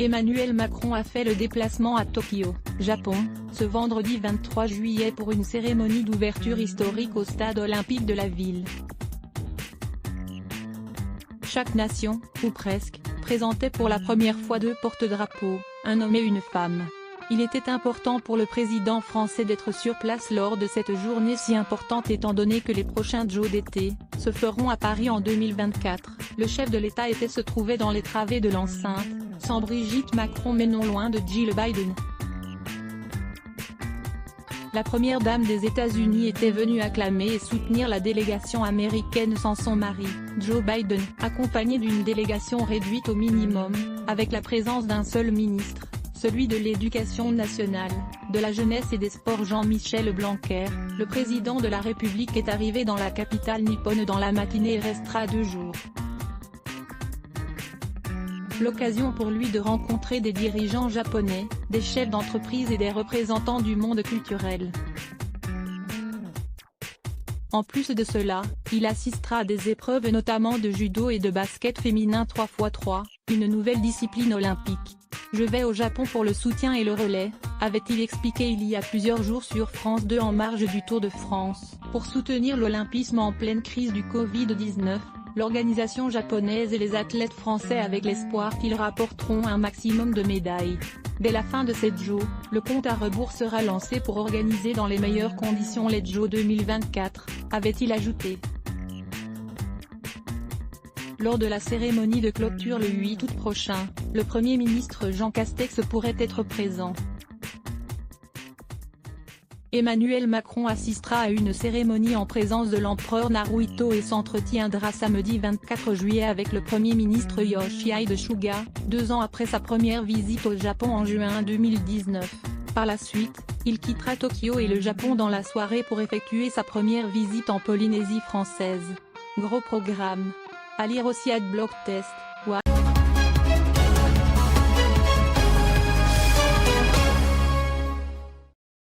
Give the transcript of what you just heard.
Emmanuel Macron a fait le déplacement à Tokyo, Japon, ce vendredi 23 juillet pour une cérémonie d'ouverture historique au stade olympique de la ville. Chaque nation, ou presque, présentait pour la première fois 2 porte-drapeaux, un homme et une femme. Il était important pour le président français d'être sur place lors de cette journée si importante étant donné que les prochains Jeux d'été se feront à Paris en 2024. Le chef de l'État se trouvait dans les travées de l'enceinte, sans Brigitte Macron mais non loin de Jill Biden. La première dame des États-Unis était venue acclamer et soutenir la délégation américaine sans son mari, Joe Biden, accompagnée d'une délégation réduite au minimum, avec la présence d'un seul ministre, celui de l'Éducation nationale, de la jeunesse et des sports Jean-Michel Blanquer. Le président de la République est arrivé dans la capitale nippone dans la matinée et restera 2 jours. L'occasion pour lui de rencontrer des dirigeants japonais, des chefs d'entreprise et des représentants du monde culturel. En plus de cela, il assistera à des épreuves notamment de judo et de basket féminin 3x3, une nouvelle discipline olympique. Je vais au Japon pour le soutien et le relais, avait-il expliqué il y a plusieurs jours sur France 2 en marge du Tour de France. Pour soutenir l'olympisme en pleine crise du Covid-19, l'organisation japonaise et les athlètes français avec l'espoir qu'ils rapporteront un maximum de médailles. Dès la fin de cette Jeux, le compte à rebours sera lancé pour organiser dans les meilleures conditions les Jeux 2024, avait-il ajouté. Lors de la cérémonie de clôture le 8 août prochain, le Premier ministre Jean Castex pourrait être présent. Emmanuel Macron assistera à une cérémonie en présence de l'empereur Naruhito et s'entretiendra samedi 24 juillet avec le Premier ministre Yoshihide Suga, 2 ans après sa première visite au Japon en juin 2019. Par la suite, il quittera Tokyo et le Japon dans la soirée pour effectuer sa première visite en Polynésie française. Gros programme. À lire aussi @blogtest.